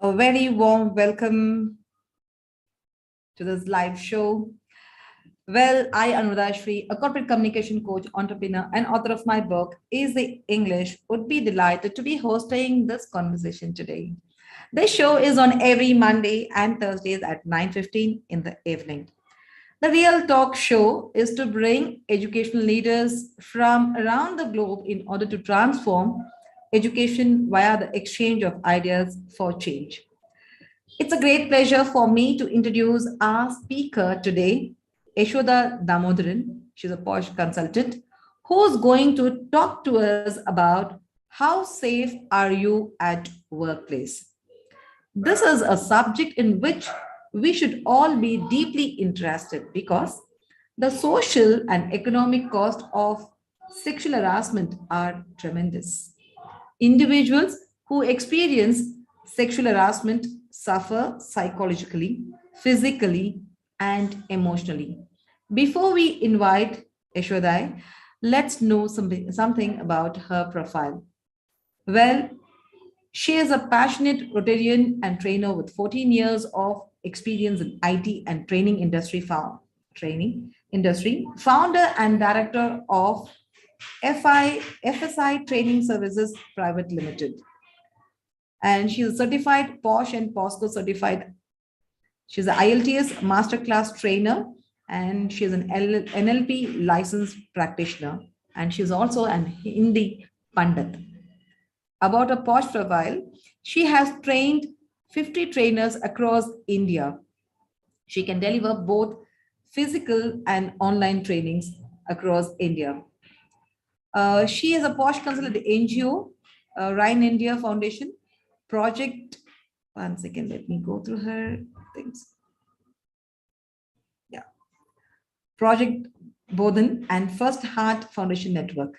A very warm welcome to this live show. Well, I, Anuradha Shri, a corporate communication coach, entrepreneur, and author of my book, Is the English, would be delighted to be hosting this conversation today. This show is on every Monday and Thursdays at 9:15 in the evening. The Real Talk Show is to bring educational leaders from around the globe in order to transform education via the exchange of ideas for change. It's a great pleasure for me to introduce our speaker today, Yasodha Damodaran. She's a posh consultant who's going to talk to us about how safe are you at workplace. This is a subject in which we should all be deeply interested because the social and economic cost of sexual harassment are tremendous. Individuals who experience sexual harassment suffer psychologically, physically, and emotionally. Before we invite Yashodai, let's know something about her profile. Well, she is a passionate Rotarian and trainer with 14 years of experience in IT and training industry, founder and director of FSI Training Services Private Limited. And she is certified POSH and POSCO certified. She's an IELTS masterclass trainer and she's an NLP licensed practitioner. And she's also an Hindi Pandit. About a POSH profile, she has trained 50 trainers across India. She can deliver both physical and online trainings across India. She is a POSH consultant at NGO, Rhine India Foundation, Project. One second, let me go through her things. Yeah. Project Bodhan and First Heart Foundation Network.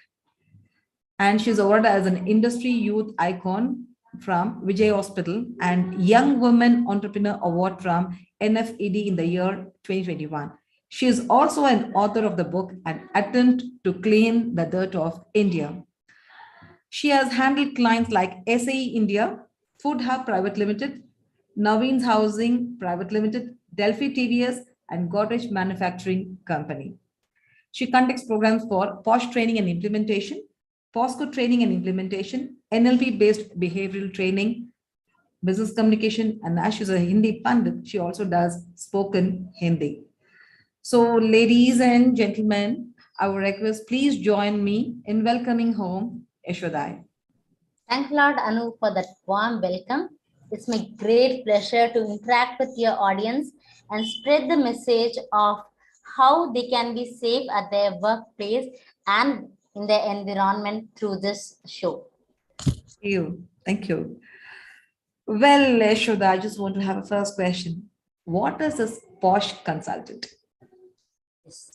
And she's awarded as an industry youth icon from Vijay Hospital and Young Women Entrepreneur Award from NFED in the year 2021. She is also an author of the book An Attempt to Clean the Dirt of India. She has handled clients like SAE India, Food Hub Private Limited, Naveen's Housing Private Limited, Delphi TVS, and Godrej Manufacturing Company. She conducts programs for POSH training and implementation, POSCO training and implementation, NLP-based behavioral training, business communication, and as she's a Hindi Pandit, she also does spoken Hindi. So, ladies and gentlemen, I would request, please join me in welcoming home Yashodai. Thanks a lot, Anu, for that warm welcome. It's my great pleasure to interact with your audience and spread the message of how they can be safe at their workplace and in their environment through this show. Thank you. Well, Yashoda, I just want to have a first question. What is a POSH consultant? Yes.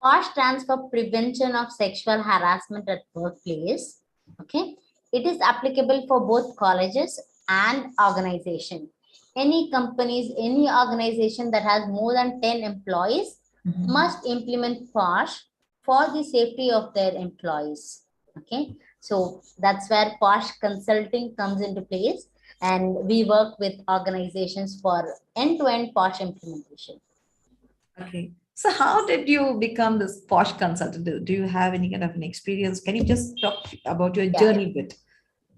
POSH stands for Prevention of Sexual Harassment at Workplace. Okay. It is applicable for both colleges and organization. Any companies, any organization that has more than 10 employees must implement POSH for the safety of their employees. Okay, so that's where Posh Consulting comes into place, and we work with organizations for end-to-end Posh implementation. Okay. So how did you become this posh consultant? Do you have any kind of an experience? Can you just talk about your Yeah, journey bit?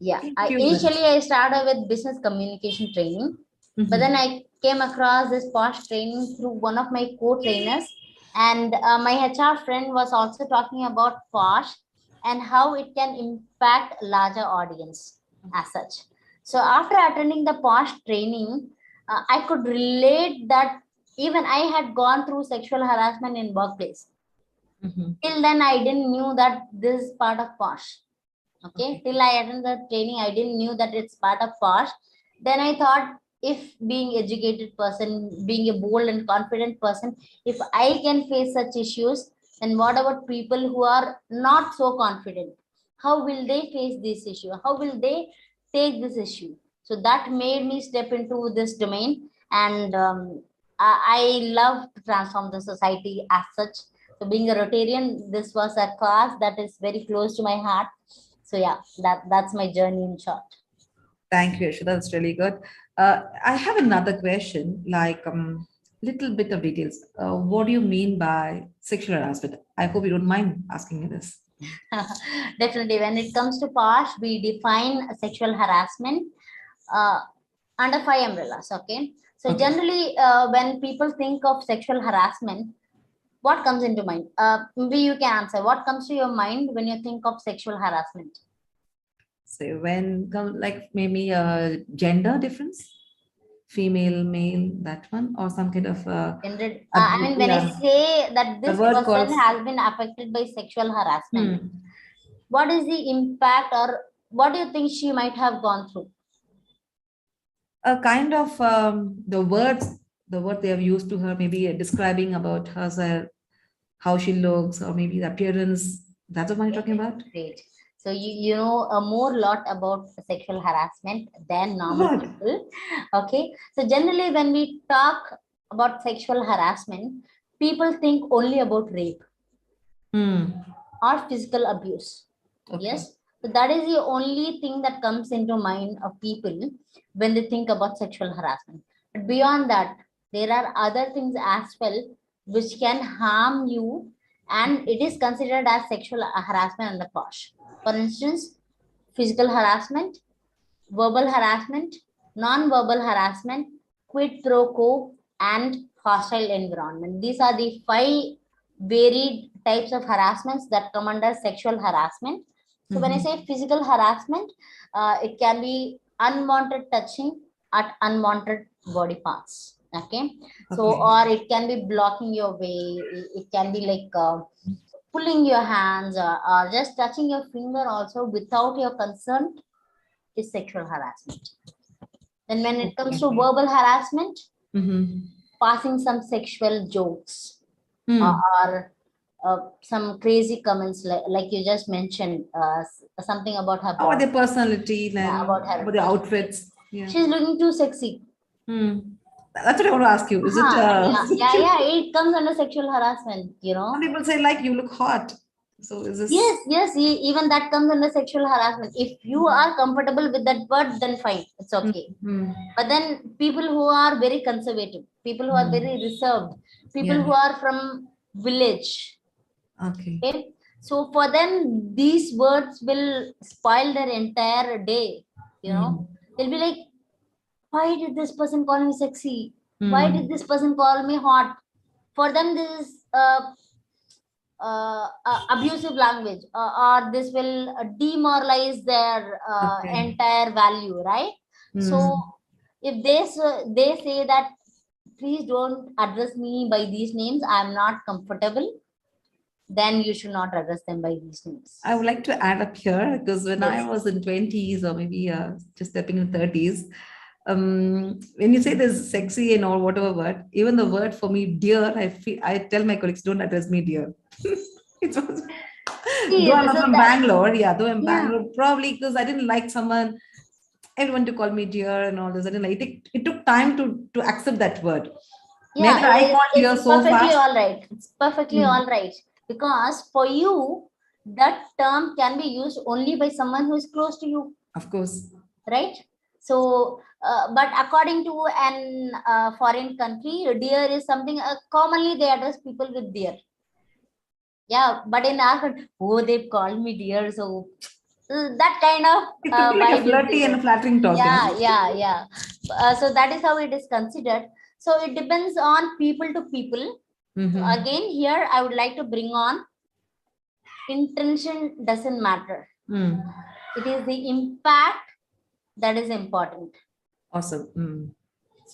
yeah. Few Initially, minutes. I started with business communication training, but then Mhm. I came across this Posh training through one of my co-trainers, and my HR friend was also talking about Posh and how it can impact larger audience as such. So after attending the Posh training, I could relate that even I had gone through sexual harassment in workplace. Mhm. Till then, I didn't knew that this is part of Posh. Okay, Okay. till I attended the training, I didn't knew that it's part of Posh. Then I thought, if being educated person, being a bold and confident person, if I can face such issues, then what about people who are not so confident? How will they face this issue? How will they take this issue? So that made me step into this domain, and I love to transform the society as such. So being a Rotarian, this was a cause that is very close to my heart. So yeah, that's my journey in short. Thank you, Yashodha. That's really good. I have another question, like little bit of details. What do you mean by sexual harassment? I hope you don't mind asking me this. Definitely, when it comes to POSH, we define sexual harassment uh, under five umbrellas. Okay, so Okay. generally, when people think of sexual harassment, what comes into mind? Maybe you can answer. What comes to your mind when you think of sexual harassment? So when come like maybe a gender difference, female, male, that one, or some kind of I mean, when I yeah, say that the this word person calls. has been affected by sexual harassment, Hmm. what is the impact, or what do you think she might have gone through? A kind of the word they have used to her, maybe describing about herself, how she looks, or maybe the appearance. That's what you're talking Okay, about. great. So you know a more lot about sexual harassment than normal What? people. Okay. So generally, when we talk about sexual harassment, people think only about rape Hmm. or physical abuse. Okay. Yes. So that is the only thing that comes into mind of people when they think about sexual harassment. But beyond that, there are other things as well which can harm you, and it is considered as sexual harassment under POSH. For instance, physical harassment, verbal harassment, non-verbal harassment, quid pro quo, and hostile environment. These are the five varied types of harassments that come under sexual harassment. So when I Mhm. say physical harassment, it can be unwanted touching at unwanted body parts. Okay, so Okay. or it can be blocking your way. It can be like pulling your hands, or just touching your finger also without your consent is sexual harassment. Then when it comes to Okay. verbal harassment, Mm-hmm. passing some sexual jokes, Hmm. or some crazy comments like you just mentioned, something about her About body, their personality, yeah, about then her about the personality. outfits. Yeah. She's looking too sexy. Hmm. That's what I want to ask you. Is it Yeah, yeah, sexual? yeah. It comes under sexual harassment, you Some know. people say like you look hot. So is this? Yes, yes, even that comes under sexual harassment. If you are comfortable with that word, then fine, it's okay. Mm-hmm. But then people who are very conservative, people who are very reserved, people Yeah. who are from village, Okay. okay? So for them, these words will spoil their entire day, you know. Mm. They'll be like, why did this person call me sexy? Why did Mm. this person call me hot? For them, this is abusive language, or this will demoralize their Okay. entire value, right? So Mm. if they say that please don't address me by these names, I'm not comfortable, then you should not address them by these names. I would like to add up here because when I Yes. was in 20s or maybe just stepping in 30s, when you say this sexy and all whatever word, even the word for me, dear, I tell my colleagues, don't address me dear. It was, See, though I'm so not from that, Bangalore, yeah, though I'm yeah, Bangalore, probably because I didn't like someone, everyone to call me dear and all this. I didn't like it took time to accept that word. yeah, Neither I called dear it's so perfectly fast. all right. It's perfectly Hmm. all right. because for you, that term can be used only by someone who is close to you, Of course. right? So, but according to an foreign country, dear is something commonly they address people with dear. Yeah, but in our country, oh, they've called me dear, so that kind of It could be like a vibe is flirty and there. a flattering talk, you Yeah, know. yeah, yeah. So that is how it is considered. So it depends on people to people. So Mhm. again, here I would like to bring on intention doesn't matter. Mm. It is the impact that is important. Awesome. Mm.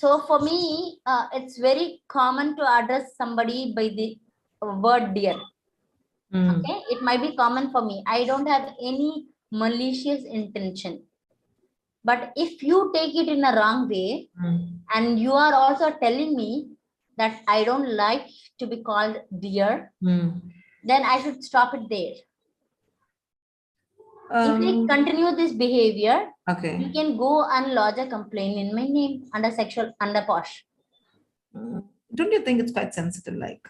So for me, it's very common to address somebody by the word dear. Mm. Okay, it might be common for me. I don't have any malicious intention. But if you take it in a wrong way, Mm. and you are also telling me that I don't like to be called dear, Mm. then I should stop it there. If I Um, continue this behavior, okay. you can go and lodge a complaint in my name under sexual under posh. Don't you think it's quite sensitive? Like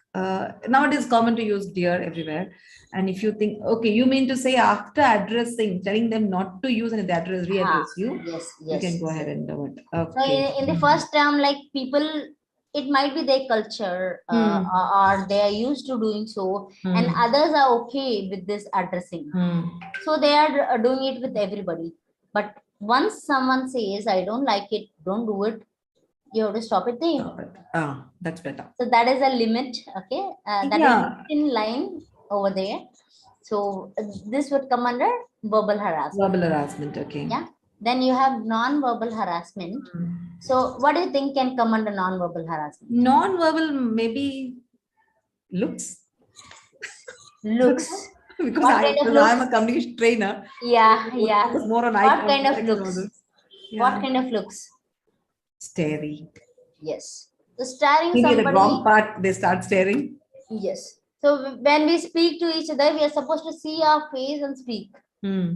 nowadays, common to use dear everywhere. And if you think, okay, you mean to say after addressing, telling them not to use and they address, Ha, readdress you, yes, you yes. can go ahead and do it. So Okay. in the first term, like people, it might be their culture Hmm. or they are used to doing so, and Hmm. others are okay with this addressing. Hmm. So they are doing it with everybody. But once someone says, I don't like it, don't do it, you have to stop it there. Stop it. Ah, that's better. So that is a limit, okay? That is Yeah. in line over there. So this would come under verbal harassment. Verbal harassment. Okay. Yeah. Then you have non-verbal harassment. Hmm. So what do you think can come under non-verbal harassment? Non-verbal, maybe looks. Looks. Because What kind of I'm looks? a communication trainer. Yeah, Would yeah. focus more on eye What kind of contact and all looks? this. What Yeah. kind of looks? Staring. Yes. So staring Maybe at the wrong somebody, part, they start staring. yes. So when we speak to each other, we are supposed to see our face and speak. Hmm.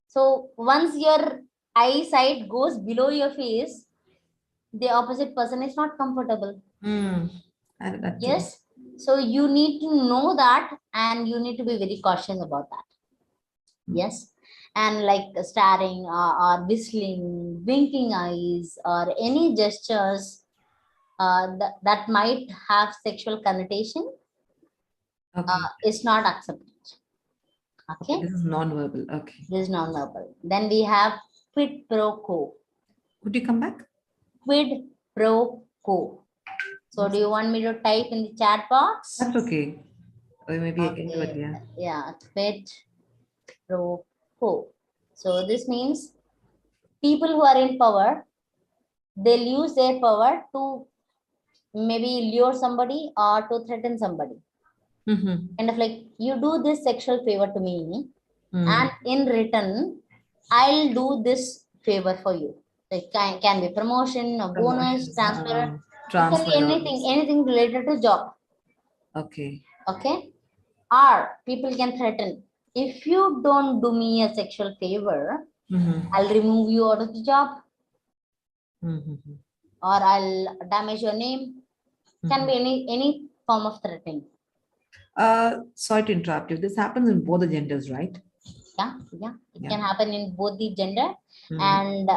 So once your eyesight goes below your face, the opposite person is not comfortable. Hmm. I did that too. Yes. So you need to know that and you need to be very cautious about that. Yes. And like staring or whistling, winking eyes, or any gestures that might have sexual connotation Okay. is not accepted. Okay. Okay. This is non-verbal. Okay. This is non-verbal. Then we have quid pro quo. Could you come back? Quid pro quo. So do you want me to type in the chat box? That's okay. Or maybe I can do it. Okay. Yeah. Yeah. Quid pro quo. So this means people who are in power, they'll use their power to maybe lure somebody or to threaten somebody. Mm-hmm. Kind of like, you do this sexual favor to me, Mm. and in return, I'll do this favor for you. It can be promotion, a bonus, Promotions. transfer. It can Transfer. be All this. anything related to job. Okay. Okay. Or people can threaten, if you don't do me a sexual favor, Mm-hmm. I'll remove you out of the job, Mm-hmm. or I'll damage your name. Can be any form of threatening. Sorry to interrupt you. This happens in both the genders, right? Yeah, yeah. It Yeah. can happen in both the gender. Mm. And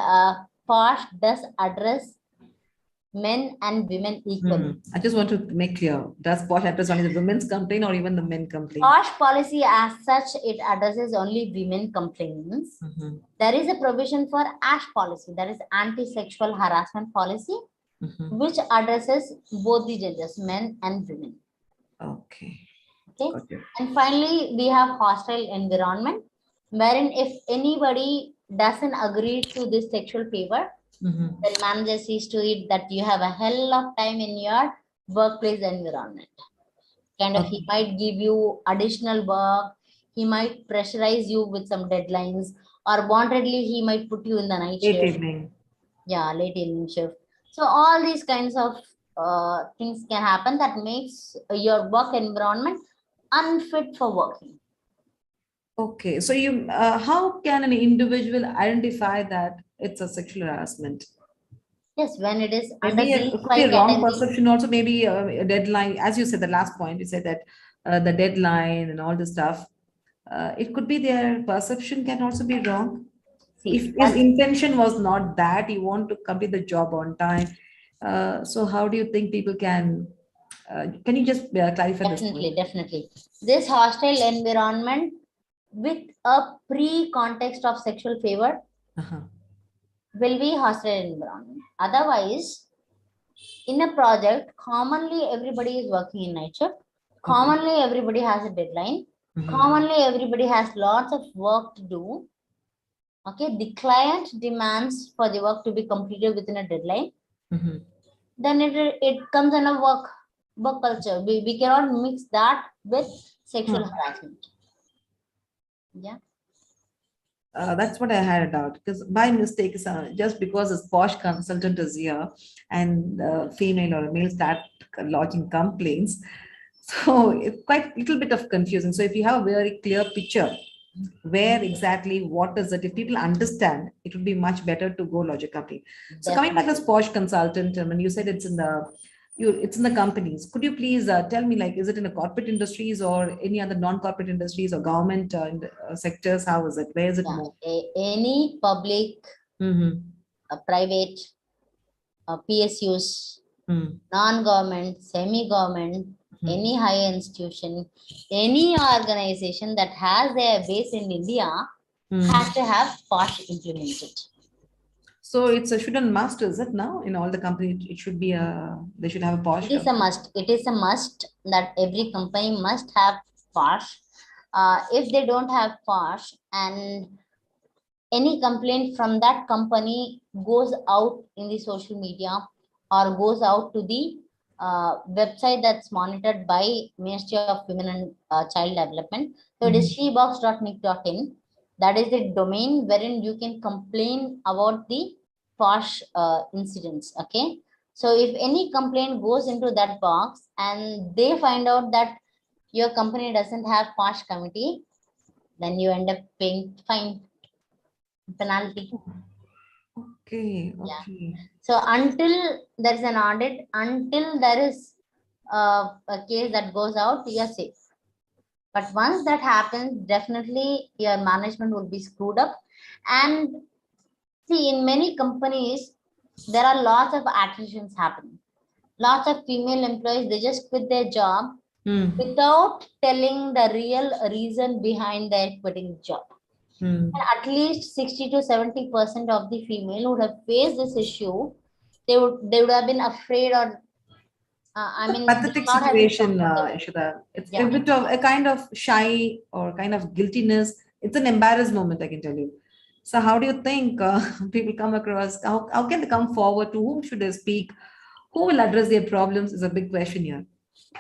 POSH does address men and women equally. I just want to make clear, does POSH address only the women's complaint or even the men complaint? POSH policy as such, it addresses only women complaints. Mm-hmm. There is a provision for ASH policy, that is anti-sexual harassment policy, Mm-hmm. which addresses both the genders, men and women. Okay. Okay. Got you. And finally, we have hostile environment, wherein if anybody doesn't agree to this sexual favor, Mm-hmm. the manager sees to it that you have a hell of time in your workplace environment. Kind of, he might give you additional work, he might pressurize you with some deadlines, or wantedly he might put you in the night Late shift. evening. Yeah, late evening shift. So all these kinds of things can happen that makes your work environment unfit for working. Okay. So you, how can an individual identify that it's a sexual harassment? Yes, when it is under Maybe these it could be five a wrong categories. perception, also maybe a deadline. As you said, the last point, you said that the deadline and all this stuff. It could be their perception can also be wrong. If See, his intention was not that you want to complete the job on time, so how do you think people can you just clarify this definitely, point? definitely. This hostile environment with a pre-context of sexual favor Uh-huh. will be hostile environment. Otherwise, in a project, commonly everybody is working in night shift. Okay. Commonly everybody has a deadline. Mhm. Commonly everybody has lots of work to do. Okay, the client demands for the work to be completed within a deadline. Mhm. Then it comes in a work culture. We cannot mix that with sexual Huh. harassment. Yeah. That's what I had a doubt because by mistake, just because a posh consultant is here and female or male start lodging complaints, so it's quite little bit of confusing. So if you have a very clear picture where exactly what is it, if people understand, it would be much better to go lodge a complaint. So coming back as Definitely. posh consultant, when you said it's in the companies, could you please tell me, like, is it in the corporate industries or any other non-corporate industries or government sectors? How is it? Where is it Yeah. more? Any public, Mm-hmm. private, PSUs, Mm-hmm. non-government, semi-government, any higher institution, any organization that has their base in India Mm-hmm. has to have POSH implemented. So it's a should and must, is it now in all the companies? It should be a they should have a It posh. is a must. It is a must that every company must have POSH. If they don't have POSH and any complaint from that company goes out in the social media or goes out to the website that's monitored by Ministry of Women and Child Development. So it is Mhm. shebox.nic.in. That is the domain wherein you can complain about the POSH incidents. Okay. So if any complaint goes into that box and they find out that your company doesn't have POSH committee, then you end up paying fine, penalty. Okay, Yeah. okay. So until there is an audit, until there is a case that goes out, you are safe. But once that happens, definitely your management will be screwed up. And see, in many companies, there are lots of attritions happening. Lots of female employees, they just quit their job Hmm. without telling the real reason behind their quitting job. Hmm. And at least 60 to 70% of the female would have faced this issue. They would have been afraid, or I A mean, they pathetic would not have been situation, comfortable. Yashodha. It's a Yeah. bit of a kind of shy or kind of guiltiness. It's an embarrassed moment, I can tell you. So, how do you think people come across? How can they come forward? To whom should they speak? Who will address their problems? Is a big question here.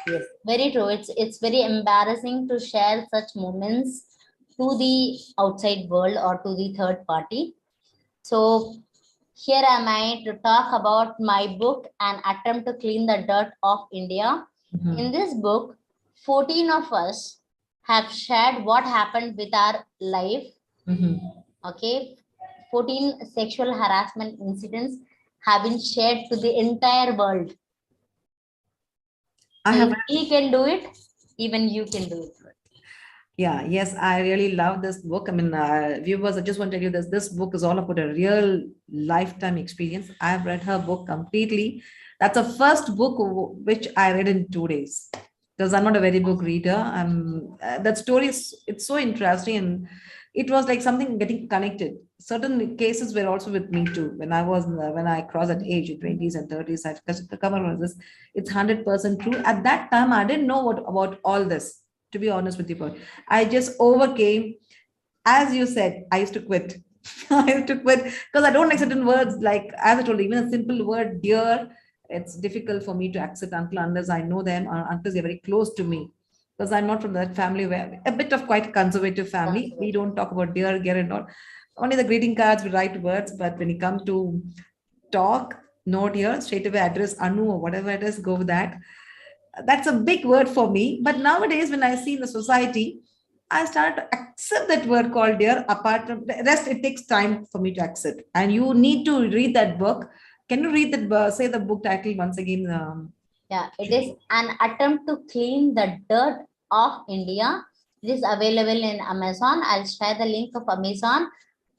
Yes. Very true. It's very embarrassing to share such moments to the outside world or to the third party. So here am I to talk about my book, An Attempt to Clean the Dirt of India. In Mhm. this book, 14 of us have shared what happened with our life. Mhm. Okay, 14 sexual harassment incidents have been shared to the entire world. I So have if we can do it, even you can do it. Yeah, yes, I really love this book. I mean, viewers, I just want to tell you this. This book is all about a real lifetime experience. I've read her book completely. That's the first book which I read in 2 days because I'm not a very book reader. That story is it's so interesting and it was like something getting connected. Certain cases were also with me too. When I crossed that age, in 20s and 30s, I've come across this. It's 100% true. At that time, I didn't know what about all this. To be honest with you, I just overcame. As you said, I used to quit. I used to quit because I don't like certain words. Like as I told you, even a simple word, dear, it's difficult for me to accept until unless I know them or until they're very close to me. Because I'm not from that family where a bit of quite conservative family. We Conservative. don't talk about dear, dear, and all. Only the greeting cards we write words, but when you come to talk, no dear, straight away address Anu or whatever it is, go with that. That's a big word for me. But nowadays, when I see in the society, I start to accept that word called dear. Apart from the rest, it takes time for me to accept. And you need to read that book. Can you read that? Say the book title once again. Yeah, it is an attempt to clean the dirt of India. It is available in Amazon. I'll share the link of Amazon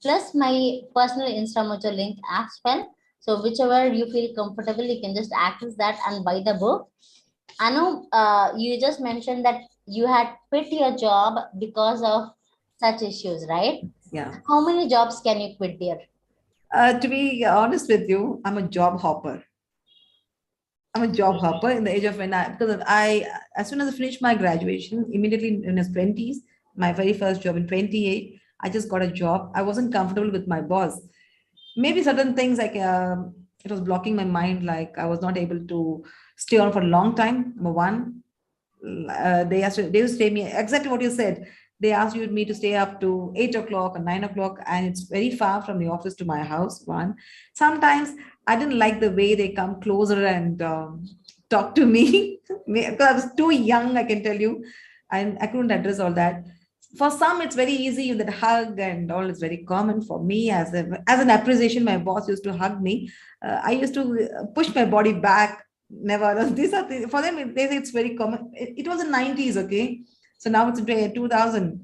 plus my personal Instamojo link as well. So whichever you feel comfortable, you can just access that and buy the book. Anu, you just mentioned that you had quit your job because of such issues, right? Yeah. How many jobs can you quit, dear? To be honest with you, I'm a job hopper. I'm a job hopper in the age of when because as soon as I finished my graduation, immediately in his 20s, my very first job in 28, I just got a job. I wasn't comfortable with my boss. Maybe certain things like it was blocking my mind, like I was not able to stay on for a long time. Number one, they used to say me exactly what you said. They asked you me to stay up to 8 o'clock or 9 o'clock, and it's very far from the office to my house. One, sometimes I didn't like the way they come closer and talk to me because I was too young. I can tell you, and I couldn't address all that. For some, it's very easy that hug and all is very common. For me, as an appreciation, my boss used to hug me. I used to push my body back. Never. These are for them. They say it's very common. It was in 90s, okay. So now it's in 2000.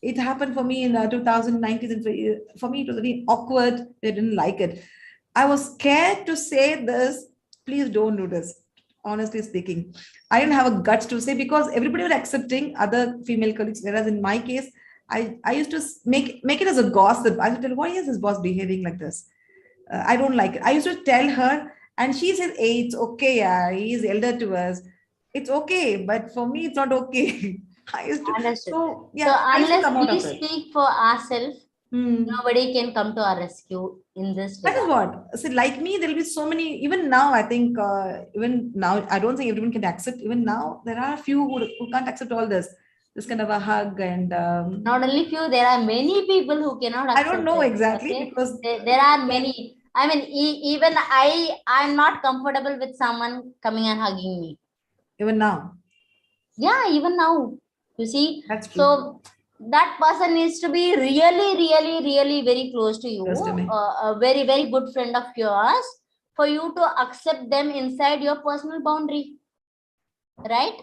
It happened for me in 2019. And for me, it was very awkward. They didn't like it. I was scared to say this. Please don't do this. Honestly speaking, I didn't have a guts to say because everybody was accepting other female colleagues. Whereas in my case, I used to make it as a gossip. I would tell, why is this boss behaving like this? I don't like it. I used to tell her, and she says, hey, it's okay. Yeah, he's elder to us. It's okay. But for me, it's not okay. I used to, Understood. so So yeah, I used to unless come out we of it. speak for ourselves, Hmm. nobody can come to our rescue in this That is regard. what. See, like me, there'll be so many. Even now, I think, even now, I don't think everyone can accept. Even now, there are a few who can't accept all this kind of a hug. And Not only few, there are many people who cannot I don't accept know it. exactly Okay, because there are many. I mean, even I'm not comfortable with someone coming and hugging me. even now, Yeah, even now, you see. that's true. So that person needs to be really, really, really very close to you, Close to me. a very, very good friend of yours, for you to accept them inside your personal boundary, right?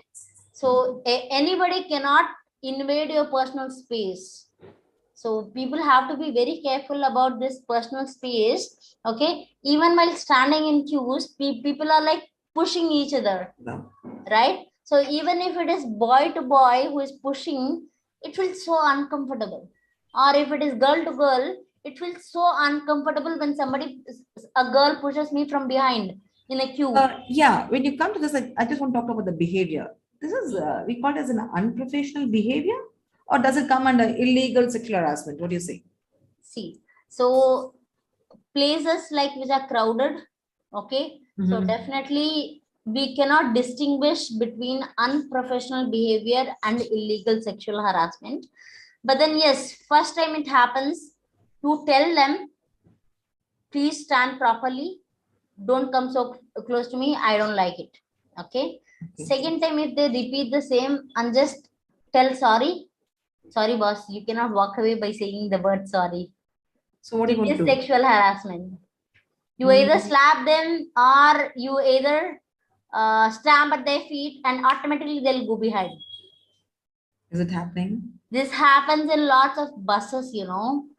So anybody cannot invade your personal space. So people have to be very careful about this personal space. Okay, even while standing in queues, people are like pushing each other, No. right? So even if it is boy to boy who is pushing, it feels so uncomfortable. Or if it is girl to girl, it feels so uncomfortable when a girl pushes me from behind in a queue. Yeah, when you come to this, I just want to talk about the behavior. This is we call it as an unprofessional behavior, or does it come under illegal sexual harassment? What do you say? See, so places like which are crowded, okay, so Mhm. definitely we cannot distinguish between unprofessional behavior and illegal sexual harassment. But then yes, first time it happens, you tell them, please stand properly, don't come so close to me, I don't like it. Okay, Okay. second time if they repeat the same, and just tell sorry boss, you cannot walk away by saying the word sorry. So what are you It going is to do? sexual harassment. You either Mm, slap them, or you either stamp at their feet, and automatically they'll go behind. is it happening? This happens in lots of buses,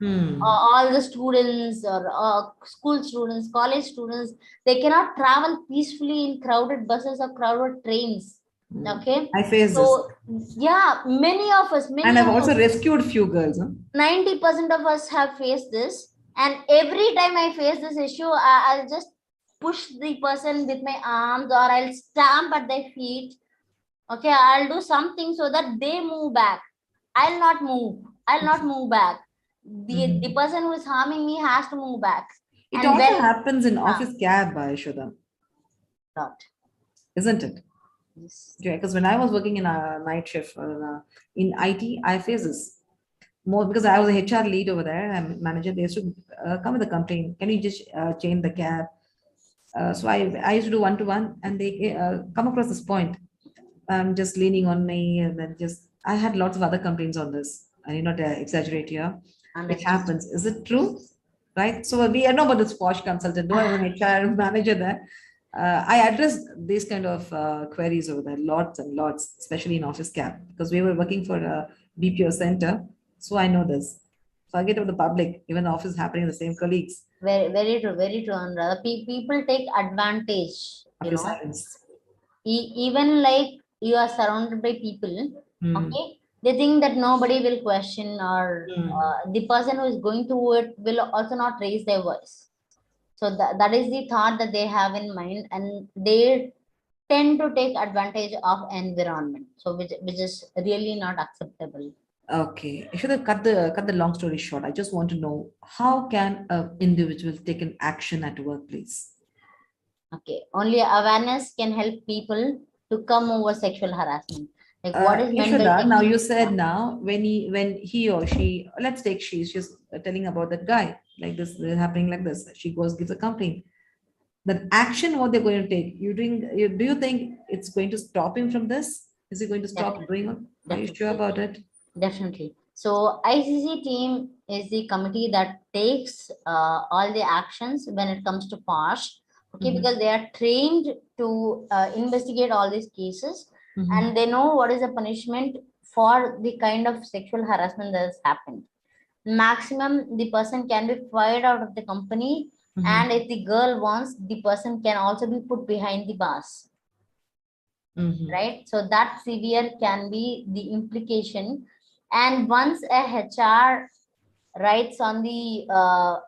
Hmm. all the students, or school students, college students, they cannot travel peacefully in crowded buses or crowded trains. Hmm. Okay, I face this, so yeah, and many I've of also us, rescued few girls. Huh? 90% of us have faced this. And every time I face this issue, I'll just push the person with my arms, or I'll stamp at their feet. Okay, I'll do something so that they move back. I'll not move back. The Mhm. person who is harming me has to move back. It And also then happens in office cab, Yasodha, not. isn't it? Yes. Yeah, because when I was working in a night shift in IT, I faced this more because I was a HR lead over there and manager. They used to come with a complaint. Can you just change the cab? So I used to do one to one, and they come across this point. Just leaning on me, and then just I had lots of other complaints on this. I need not exaggerate here. It Understood. happens. Is it true? Right. So we know about this posh consultant. Do I have an HR manager there? I addressed these kind of queries over there, lots and lots, especially in office cap, because we were working for a BPO center. So I know this. Forget about the public, even the office happening, the same colleagues Very true, very true, Anuradha. People take advantage, of your silence. Even like you are surrounded by people, Hmm. okay? They think that nobody will question, or Hmm. the person who is going to it will also not raise their voice. So that is the thought that they have in mind, and they tend to take advantage of environment. So which is really not acceptable. Okay, I should have cut the long story short. I just want to know how can an individual take an action at workplace? Okay, only awareness can help people to come over sexual harassment. Like what is meant by Yashoda, now sexual you said harassment? now when he or she, let's take she's just telling about that guy like this is happening like this. She goes gives a complaint. That action, what they're going to take. Do you think it's going to stop him from this? Is he going to stop doing Definitely, it? Are you sure definitely, about it? definitely. So ICC team is the committee that takes all the actions when it comes to POSH. Okay, Mhm, because they are trained to investigate all these cases, and mhm, they know what is the punishment for the kind of sexual harassment that has happened. Maximum, the person can be fired out of the company, and mhm, if the girl wants, the person can also be put behind the bars, mhm. right? So that severe can be the implication. And once a HR writes on the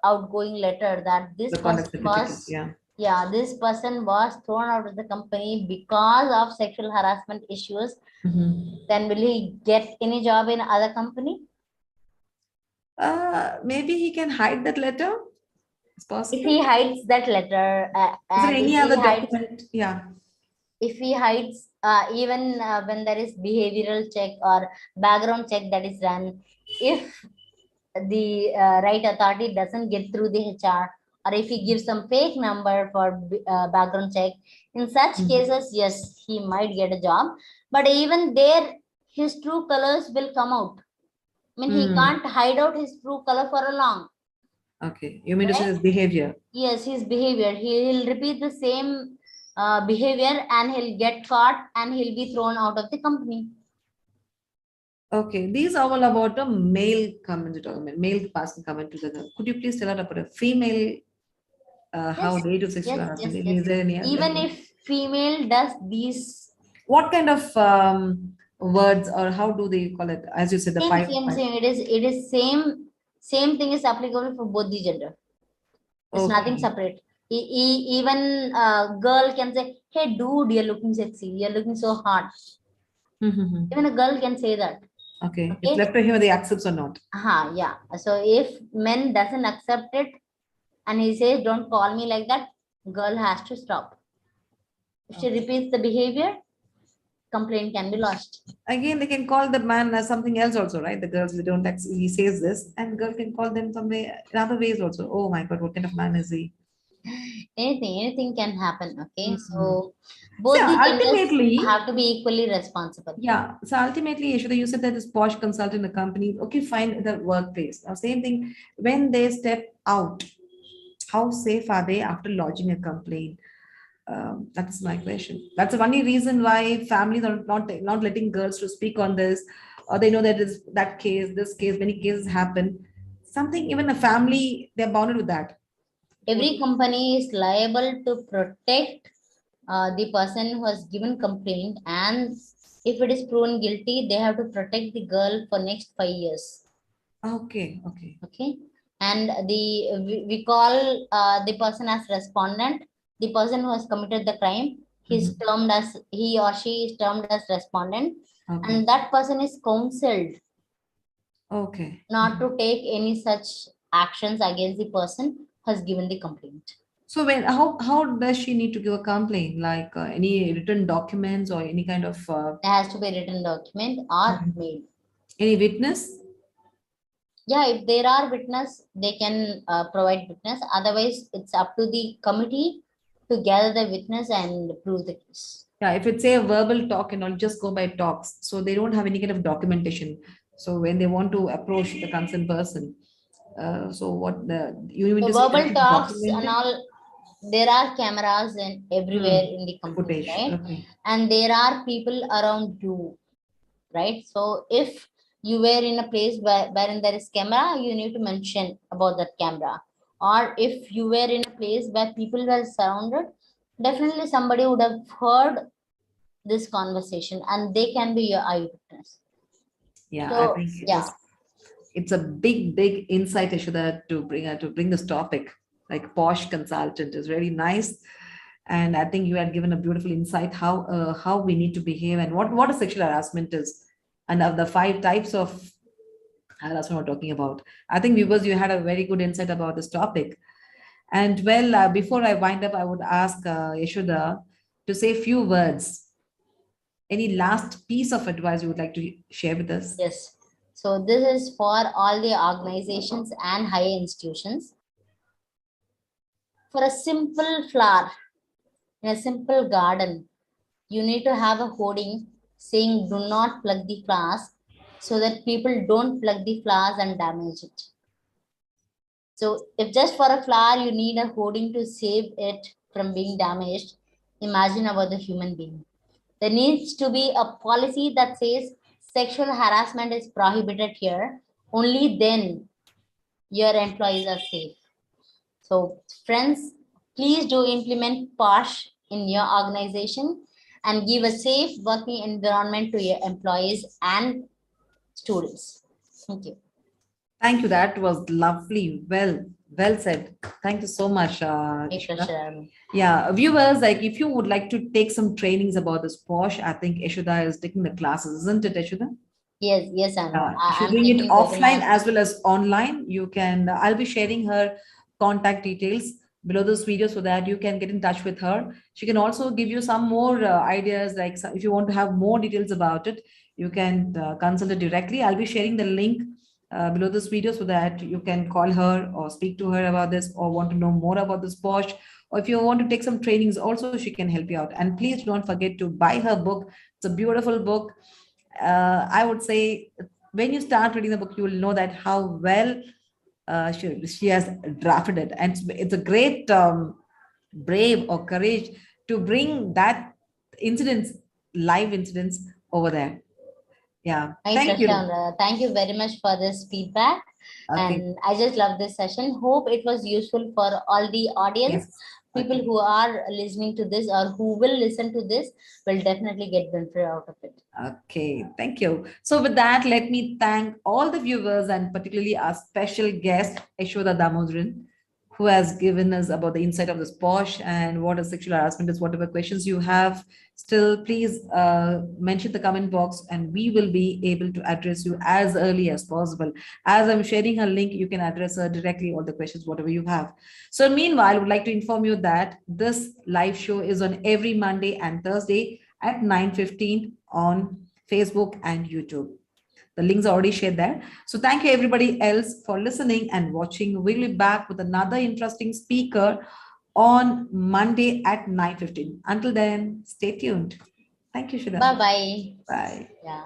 outgoing letter that this The conduct person certificate, was, yeah. yeah, this person was thrown out of the company because of sexual harassment issues, Mhm. then will he get any job in other company? Maybe he can hide that letter. It's If possible. he hides that letter, Is there and any other document? Yeah. if he hides even when there is behavioral check or background check that is done, if the right authority doesn't get through the HR, or if he gives some fake number for background check, in such Mhm. cases, yes, he might get a job. But even there, his true colors will come out. I mean, he Hmm. can't hide out his true color for a long, Okay. You mean to say right? this behavior? Yes, his behavior. He'll repeat the same behavior, and he'll get caught, and he'll be thrown out of the company. Okay. These are all about a male comment you're talking about, male person comment to the. Could you please tell us about a female, how Yes, they do sexual yes, yes, harassment? yes. Is there any Even other? if female does these, What kind of words or how do they call it? As you said, the same, five. same, same. It is same thing is applicable for both the gender. It's nothing Okay. separate. Even girl can say, "Hey, dude, you're looking sexy. You're looking so hot." Mhm. Even a girl can say that. Okay. It's Okay. left to him whether he accepts or not. Yeah. So if men doesn't accept it, and he says, "Don't call me like that," girl has to stop. If she Okay. repeats the behavior, complaint can be lodged. Again, they can call the man as something else also, right? The girls, they don't accept, he says this, and girl can call them some way, in other ways also. Oh my God, what kind of man is he? Anything can happen. Okay, Mhm. so So both the genders ultimately, have to be equally responsible. yeah. So ultimately, Yashoda, you said that this posh consultant in the company, okay, fine, the workplace. Now, same thing, when they step out, how safe are they after lodging a complaint? That's my question. That's the only reason why families are not letting girls to speak on this, or they know that is that case, this case, many cases happen. Something even a family they're bounded with that. Every company is liable to protect the person who has given complaint, and if it is proven guilty, they have to protect the girl for next 5 years. Okay, okay. Okay, and we call the person as respondent. The person who has committed the crime, Mhm. he or she is termed as respondent, Okay, and that person is counseled okay. not Mhm. to take any such actions against the person who has given the complaint. So when how does she need to give a complaint? Like any written documents or any kind of There has to be a written document or Mhm. mail. Any witness? Yeah, if there are witness, they can provide witness. Otherwise, it's up to the committee to gather the witness and prove the case. Yeah, if it's a verbal talk and all, just go by talks. So they don't have any kind of documentation. So when they want to approach the concerned person, so what the you mean So to say that verbal is talks and documented? all, there are cameras in everywhere in the company, Footage. right? Okay. And there are people around you, right? So if you were in a place wherein there is camera, you need to mention about that camera. Or if you were in a place where people were surrounded, definitely somebody would have heard this conversation and they can be your eyewitness. Yeah, I So think yeah, it's a big insight issue that to bring this topic. Like posh consultant is really nice, and I think you had given a beautiful insight how we need to behave and what a sexual harassment is, and of the five types of harassment we're talking about. I think viewers, you had a very good insight about this topic. And well, before I wind up, I would ask Yashoda to say a few words. Any last piece of advice you would like to share with us? yes. So this is for all the organizations and higher institutions. For a simple flower in a simple garden, you need to have a hoarding saying do not pluck the flowers so that people don't pluck the flowers and damage it. So if just for a flower you need a hoarding to save it from being damaged, imagine about the human being. There needs to be a policy that says sexual harassment is prohibited here. Only then your employees are safe. So friends, please do implement POSH in your organization and give a safe working environment to your employees and students. Thank you. Thank you. That was lovely. Well said. Thank you so much, My Yashoda. pleasure, Arun. Yeah, viewers, like if you would like to take some trainings about this Posh, I think Yashoda is taking the classes, isn't it, Yashoda? Yes, yes, Anu. She's I'm doing it taking offline webinars. as well as online. You can, I'll be sharing her contact details below this video so that you can get in touch with her. She can also give you some more ideas, like if you want to have more details about it, you can consult her directly. I'll be sharing the link below this video so that you can call her or speak to her about this or want to know more about this Posh. Or if you want to take some trainings, also she can help you out. And please don't forget to buy her book. It's a beautiful book. I would say when you start reading the book, you will know that how well she has drafted it. And it's a great brave or courage to bring that incidents, live incidents over there. Yeah. My Thank pleasure, you. Anu. Thank you very much for this feedback. Okay. And I just love this session. Hope it was useful for all the audience. Yes. People Okay. who are listening to this or who will listen to this will definitely get benefit out of it. Okay, thank you. So with that, let me thank all the viewers and particularly our special guest, Yasodha Damodaran, who has given us about the insight of this Posh and what a sexual harassment is. Whatever questions you have, still please mention the comment box and we will be able to address you as early as possible. As I'm sharing her link, you can address her directly all the questions, whatever you have. So meanwhile, I would like to inform you that this live show is on every Monday and Thursday at 9:15 on Facebook and YouTube. The links are already shared there. So thank you everybody else for listening and watching. We'll be back with another interesting speaker on Monday at 9:15. Until then, stay tuned. Thank you, Bye Shida. bye. Bye. Yeah.